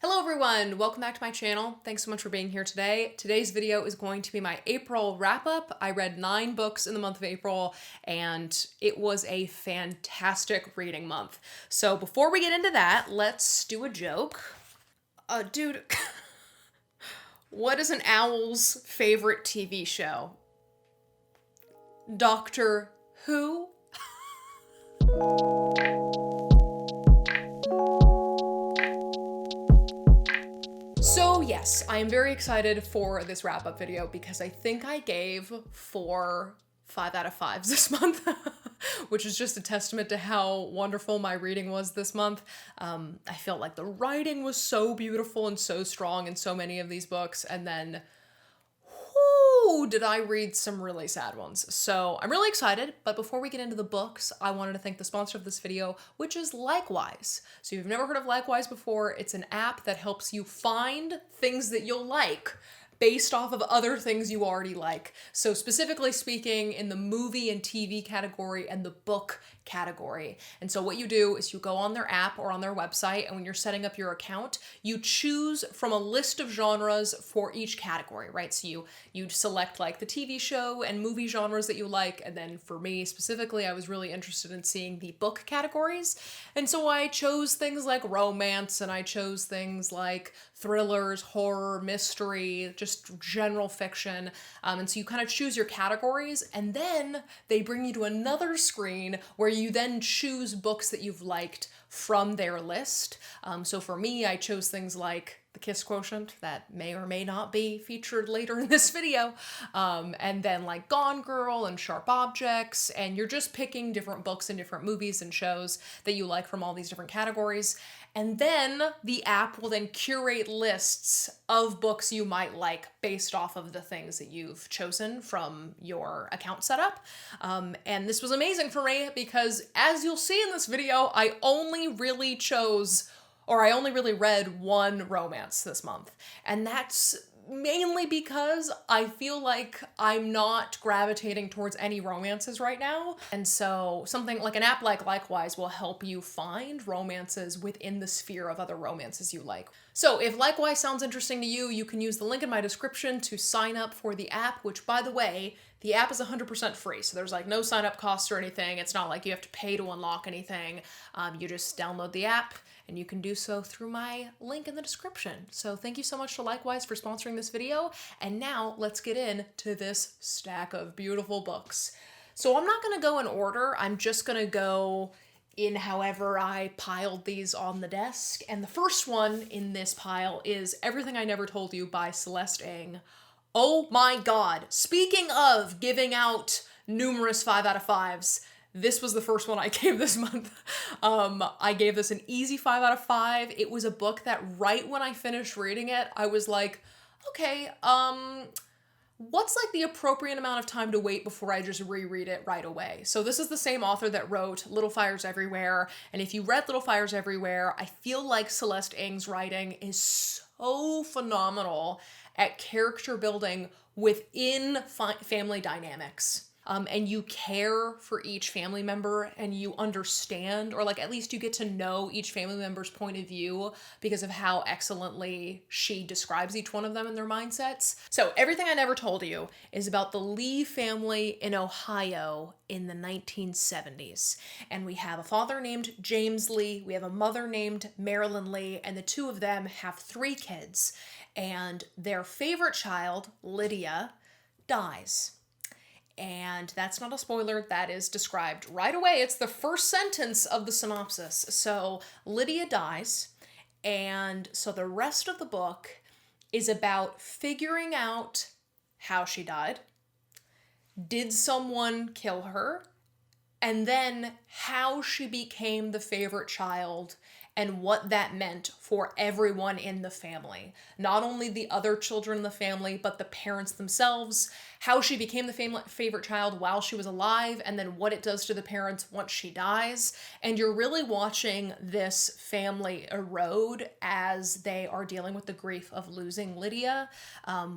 Hello everyone, welcome back to my channel. Thanks so much for being here today. Today's video is going to be my April wrap-up. I read 9 books in the month of April and it was a fantastic reading month. So before we get into that, let's do a joke. Dude, what is an owl's favorite TV show? Doctor Who? So yes, I am very excited for this wrap-up video because I think I gave 4 5 out of 5s this month, which is just a testament to how wonderful my reading was this month. I felt like the writing was so beautiful and so strong in so many of these books, and then did I read some really sad ones. So I'm really excited, but before we get into the books, I wanted to thank the sponsor of this video, which is Likewise. So if you've never heard of Likewise before, it's an app that helps you find things that you'll like based off of other things you already like. So specifically speaking, in the movie and TV category and the book category. And so what you do is you go on their app or on their website, and when you're setting up your account, you choose from a list of genres for each category, right? So you select like the TV show and movie genres that you like, and then for me specifically, I was really interested in seeing the book categories. And so I chose things like romance, and I chose things like thrillers, horror, mystery, just general fiction. And so you kind of choose your categories, and then they bring you to another screen where you then choose books that you've liked from their list. So for me, I chose things like the Kiss Quotient that may or may not be featured later in this video, and then like Gone Girl and Sharp Objects, and you're just picking different books and different movies and shows that you like from all these different categories. And then the app will then curate lists of books you might like based off of the things that you've chosen from your account setup. And this was amazing for me because, as you'll see in this video, I only really read 1 romance this month. And that's mainly because I feel like I'm not gravitating towards any romances right now. And so something like an app like Likewise will help you find romances within the sphere of other romances you like. So if Likewise sounds interesting to you, you can use the link in my description to sign up for the app, which, by the way, the app is 100% free. So there's like no sign up costs or anything. It's not like you have to pay to unlock anything. You just download the app, and you can do so through my link in the description. So thank you so much to Likewise for sponsoring this video. And now let's get into this stack of beautiful books. So I'm not gonna go in order. I'm just gonna go in however I piled these on the desk. And the first one in this pile is Everything I Never Told You by Celeste Ng. Oh my God. Speaking of giving out numerous 5 out of 5s, this was the first one I gave this month. I gave this an easy 5 out of 5. It was a book that right when I finished reading it, I was like, okay, what's like the appropriate amount of time to wait before I just reread it right away? So this is the same author that wrote Little Fires Everywhere. And if you read Little Fires Everywhere, I feel like Celeste Ng's writing is so phenomenal at character building within family dynamics. And you care for each family member, and you understand, or like at least you get to know each family member's point of view because of how excellently she describes each one of them and their mindsets. So Everything I Never Told You is about the Lee family in Ohio in the 1970s. And we have a father named James Lee, we have a mother named Marilyn Lee, and the two of them have 3 kids. And their favorite child, Lydia, dies. And that's not a spoiler, that is described right away. It's the first sentence of the synopsis. So Lydia dies, and so the rest of the book is about figuring out how she died. Did someone kill her? And then how she became the favorite child and what that meant for everyone in the family. Not only the other children in the family, but the parents themselves, how she became the favorite child while she was alive, and then what it does to the parents once she dies. And you're really watching this family erode as they are dealing with the grief of losing Lydia,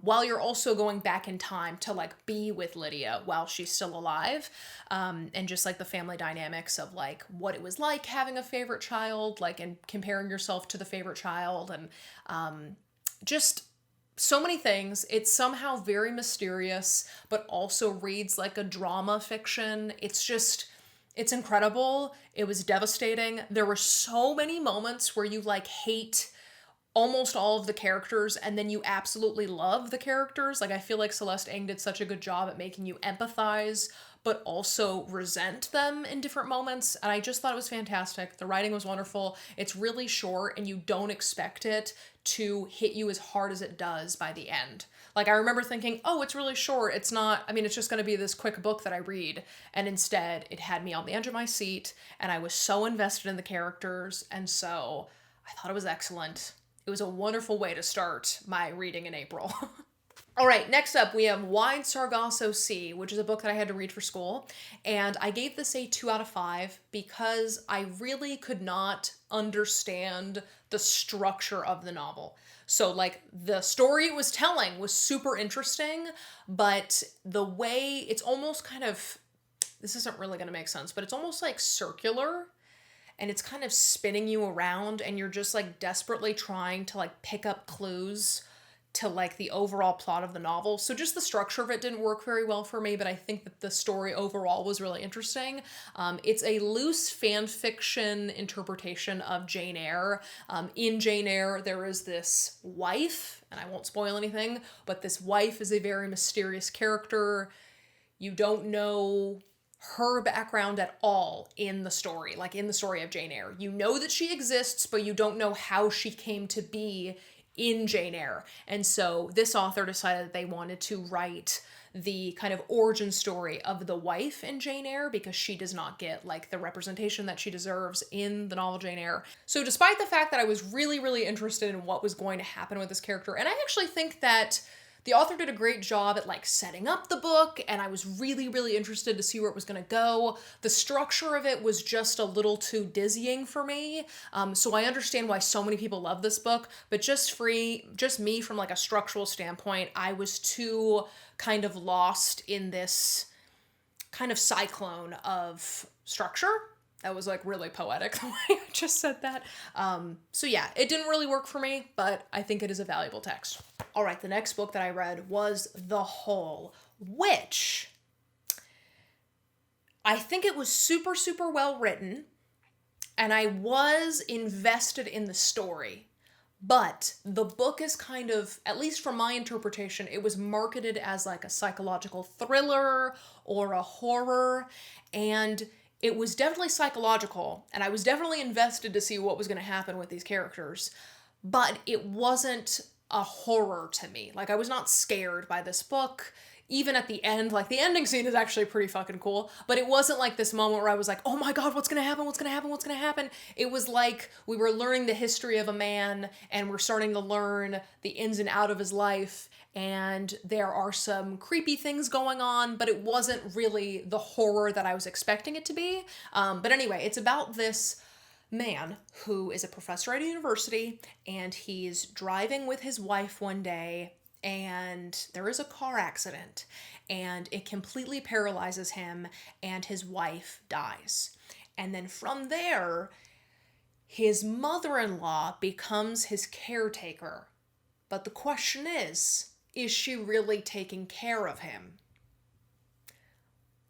while you're also going back in time to like be with Lydia while she's still alive. And just like the family dynamics of like what it was like having a favorite child, like and comparing yourself to the favorite child, and just so many things. It's somehow very mysterious, but also reads like a drama fiction. It's incredible. It was devastating. There were so many moments where you like hate almost all of the characters and then you absolutely love the characters. Like, I feel like Celeste Ng did such a good job at making you empathize but also resent them in different moments, and I just thought it was fantastic. The writing was wonderful. It's really short and you don't expect it to hit you as hard as it does by the end. Like, I remember thinking, oh, it's really short. It's just going to be this quick book that I read. And instead, it had me on the edge of my seat, and I was so invested in the characters, and so I thought it was excellent. It was a wonderful way to start my reading in April. All right, next up we have Wide Sargasso Sea, which is a book that I had to read for school. And I gave this a 2 out of 5 because I really could not understand the structure of the novel. So like the story it was telling was super interesting, but the way it's almost kind of, this isn't really going to make sense, but it's almost like circular. And it's kind of spinning you around and you're just like desperately trying to like pick up clues to like the overall plot of the novel. So just the structure of it didn't work very well for me, but I think that the story overall was really interesting. It's a loose fan fiction interpretation of Jane Eyre. In Jane Eyre, there is this wife, and I won't spoil anything, but this wife is a very mysterious character. You don't know her background at all in the story, like in the story of Jane Eyre. You know that she exists, but you don't know how she came to be in Jane Eyre. And so this author decided that they wanted to write the kind of origin story of the wife in Jane Eyre because she does not get like the representation that she deserves in the novel Jane Eyre. So despite the fact that I was really, really interested in what was going to happen with this character, and I actually think that the author did a great job at like setting up the book, and I was really, really interested to see where it was going to go. The structure of it was just a little too dizzying for me. So I understand why so many people love this book, but just me from like a structural standpoint, I was too kind of lost in this kind of cyclone of structure. That was like really poetic the way I just said that. So yeah, it didn't really work for me, but I think it is a valuable text. All right, the next book that I read was The Hole, which I think it was super, super well written, and I was invested in the story. But the book is kind of, at least from my interpretation, it was marketed as like a psychological thriller or a horror, and it was definitely psychological, and I was definitely invested to see what was going to happen with these characters, but it wasn't a horror to me. Like, I was not scared by this book. Even at the end, like, the ending scene is actually pretty fucking cool, but it wasn't like this moment where I was like, oh my god, what's gonna happen, what's gonna happen, what's gonna happen? It was like we were learning the history of a man, and we're starting to learn the ins and out of his life, and there are some creepy things going on, but it wasn't really the horror that I was expecting it to be. But anyway, it's about this man who is a professor at a university, and he's driving with his wife one day, and there is a car accident, and it completely paralyzes him, and his wife dies. And then from there, his mother-in-law becomes his caretaker. But the question is she really taking care of him?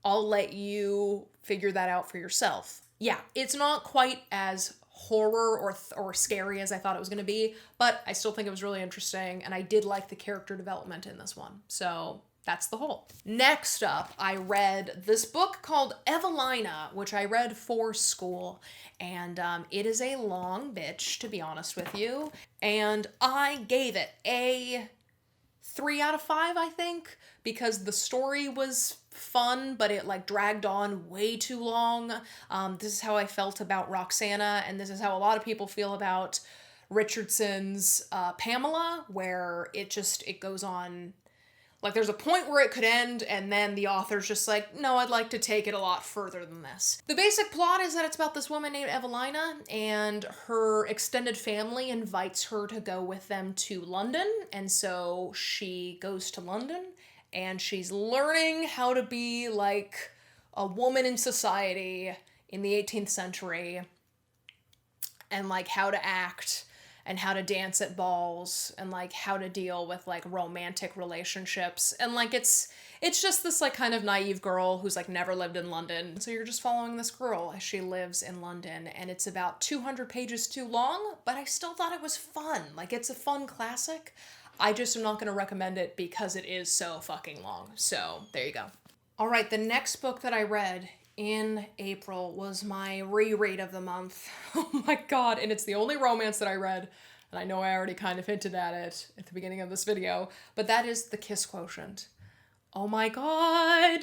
I'll let you figure that out for yourself. Yeah, it's not quite as horror or scary as I thought it was going to be, but I still think it was really interesting, and I did like the character development in this one. So that's The Hole. Next up, I read this book called Evelina, which I read for school, and it is a long bitch, to be honest with you, and I gave it a 3 out of 5, I think, because the story was fun, but it like dragged on way too long. This is how I felt about Roxana, and this is how a lot of people feel about Richardson's Pamela, where it goes on. Like, there's a point where it could end, and then the author's just like, no, I'd like to take it a lot further than this. The basic plot is that it's about this woman named Evelina, and her extended family invites her to go with them to London, and so she goes to London, and she's learning how to be, like, a woman in society in the 18th century. and like how to act and how to dance at balls and like how to deal with like romantic relationships. And like it's just this like kind of naive girl who's like never lived in London. So you're just following this girl as she lives in London, and it's about 200 pages too long, but I still thought it was fun. Like it's a fun classic. I just am not going to recommend it because it is so fucking long. So there you go. All right, the next book that I read in April was my reread of the month. Oh my god, and it's the only romance that I read, and I know I already kind of hinted at it at the beginning of this video, but that is The Kiss Quotient. Oh my god.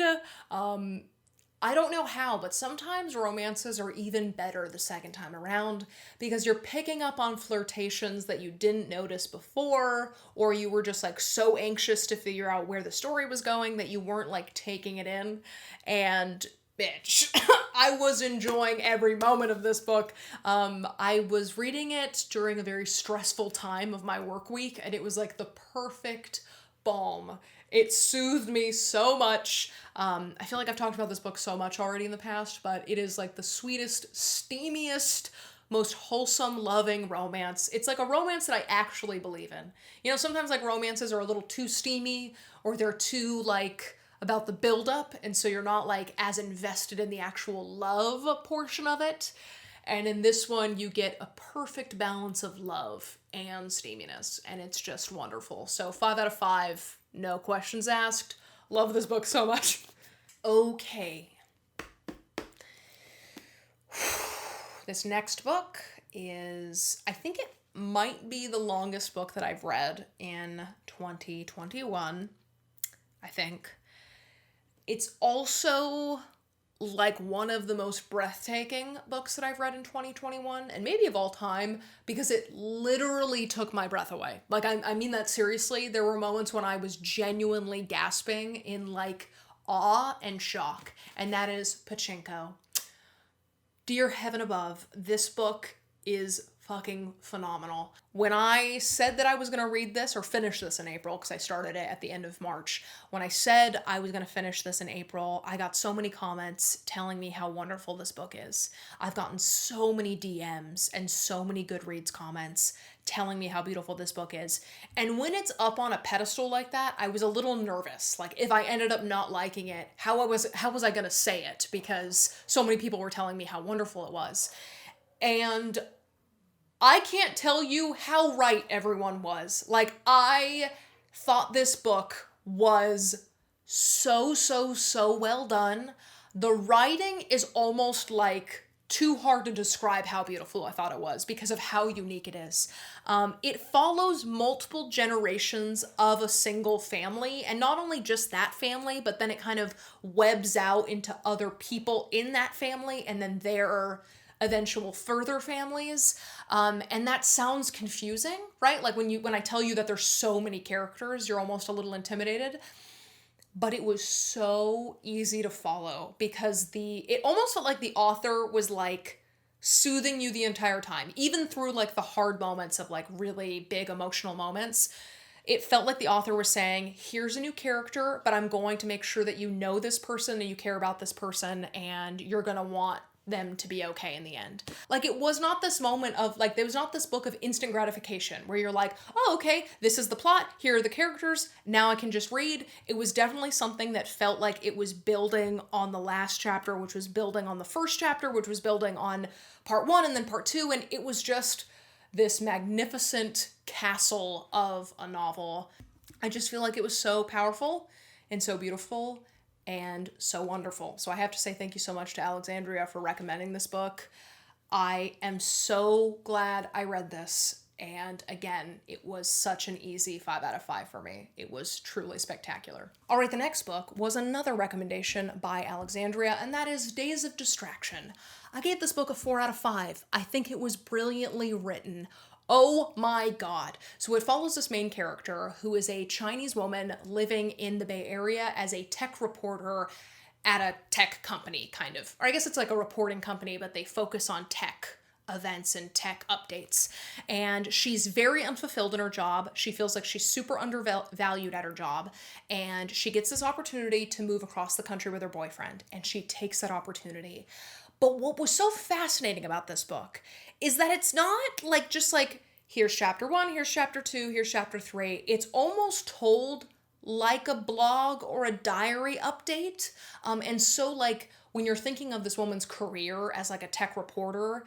I don't know how, but sometimes romances are even better the second time around because you're picking up on flirtations that you didn't notice before, or you were just like so anxious to figure out where the story was going that you weren't like taking it in. And bitch, I was enjoying every moment of this book. I was reading it during a very stressful time of my work week, and it was like the perfect balm. It soothed me so much. I feel like I've talked about this book so much already in the past, but it is like the sweetest, steamiest, most wholesome, loving romance. It's like a romance that I actually believe in. You know, sometimes like romances are a little too steamy, or they're too like about the buildup, and so you're not like as invested in the actual love portion of it. And in this one, you get a perfect balance of love and steaminess, and it's just wonderful. So 5 out of 5, no questions asked. Love this book so much. Okay. This next book is, I think it might be the longest book that I've read in 2021, I think. It's also like one of the most breathtaking books that I've read in 2021, and maybe of all time, because it literally took my breath away. Like, I mean that seriously. There were moments when I was genuinely gasping in like awe and shock, and that is Pachinko. Dear heaven above, this book is fucking phenomenal. When I said that I was gonna read this or finish this in April, because I started it at the end of March, when I said I was gonna finish this in April, I got so many comments telling me how wonderful this book is. I've gotten so many DMs and so many Goodreads comments telling me how beautiful this book is. And when it's up on a pedestal like that, I was a little nervous. Like, if I ended up not liking it, how was I gonna say it? Because so many people were telling me how wonderful it was. And I can't tell you how right everyone was. Like, I thought this book was so well done. The writing is almost like too hard to describe how beautiful I thought it was because of how unique it is. It follows multiple generations of a single family, and not only just that family, but then it kind of webs out into other people in that family and then their eventual further families. And that sounds confusing, right? Like when I tell you that there's so many characters, you're almost a little intimidated. But it was so easy to follow because it almost felt like the author was like soothing you the entire time, even through like the hard moments of like really big emotional moments. It felt like the author was saying, here's a new character, but I'm going to make sure that you know this person and you care about this person and you're gonna want them to be okay in the end. Like, it was not this moment of like, there was not this book of instant gratification where you're like, oh, okay, this is the plot, here are the characters, now I can just read. It was definitely something that felt like it was building on the last chapter, which was building on the first chapter, which was building on part 1 and then part 2, and it was just this magnificent castle of a novel. I just feel like it was so powerful and so beautiful and so wonderful. So I have to say thank you so much to Alexandria for recommending this book. I am so glad I read this. And again, it was such an easy 5 out of 5 for me. It was truly spectacular. All right, the next book was another recommendation by Alexandria, and that is Days of Distraction. I gave this book a 4 out of 5. I think it was brilliantly written. Oh my god. So it follows this main character who is a Chinese woman living in the Bay Area as a tech reporter at a tech company, kind of. Or I guess it's like a reporting company, but they focus on tech events and tech updates. And she's very unfulfilled in her job. She feels like she's super undervalued at her job. And she gets this opportunity to move across the country with her boyfriend. And she takes that opportunity. But what was so fascinating about this book is that it's not like just like, here's chapter 1, here's chapter 2, here's chapter 3. It's almost told like a blog or a diary update. And so like when you're thinking of this woman's career as like a tech reporter,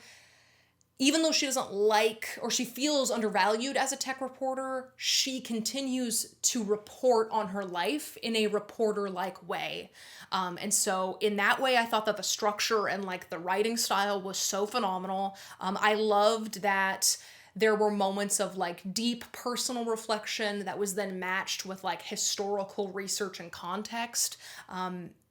even though she doesn't like or she feels undervalued as a tech reporter, she continues to report on her life in a reporter-like way. And so in that way, I thought that the structure and like the writing style was so phenomenal. I loved that there were moments of like deep personal reflection that was then matched with like historical research and context.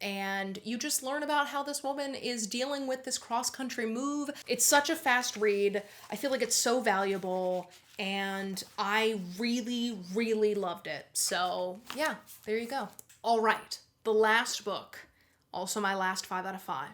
And you just learn about how this woman is dealing with this cross-country move. It's such a fast read. I feel like it's so valuable, and I really, really loved it. So yeah, there you go. All right, the last book, also my last 5 out of 5,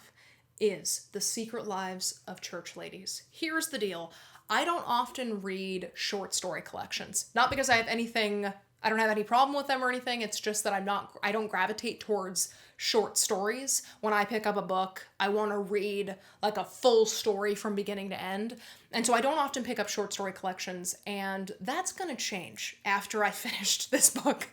is The Secret Lives of Church Ladies. Here's the deal. I don't often read short story collections. Not because I don't have any problem with them or anything. It's just that I don't gravitate towards short stories. When I pick up a book, I want to read like a full story from beginning to end. And so I don't often pick up short story collections, and that's going to change after I finished this book,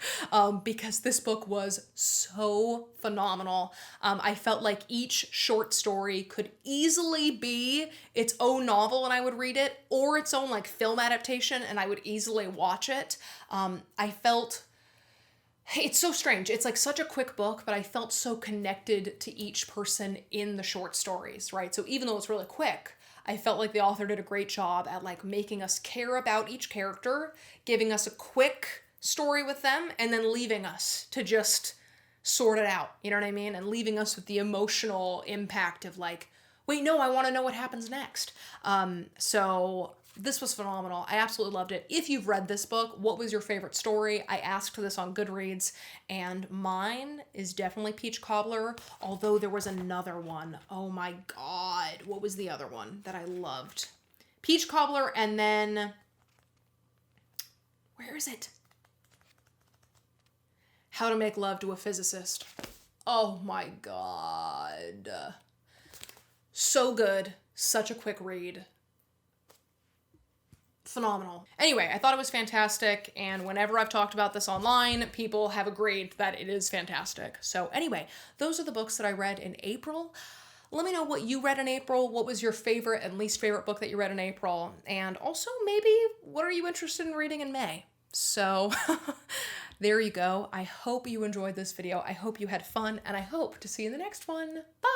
because this book was so phenomenal. I felt like each short story could easily be its own novel and I would read it, or its own like film adaptation and I would easily watch it. I felt it's so strange. It's like such a quick book, but I felt so connected to each person in the short stories, right? So even though it's really quick, I felt like the author did a great job at like making us care about each character, giving us a quick story with them, and then leaving us to just sort it out. You know what I mean? And leaving us with the emotional impact of like, wait, no, I want to know what happens next. So this was phenomenal. I absolutely loved it. If you've read this book, what was your favorite story? I asked this on Goodreads, and mine is definitely Peach Cobbler, although there was another one. Oh my God. What was the other one that I loved? Peach Cobbler, and then, where is it? How to Make Love to a Physicist. Oh my God. So good. Such a quick read. Phenomenal. Anyway, I thought it was fantastic, and whenever I've talked about this online, people have agreed that it is fantastic. So anyway, those are the books that I read in April. Let me know what you read in April. What was your favorite and least favorite book that you read in April? And also maybe what are you interested in reading in May? So there you go. I hope you enjoyed this video. I hope you had fun, and I hope to see you in the next one. Bye!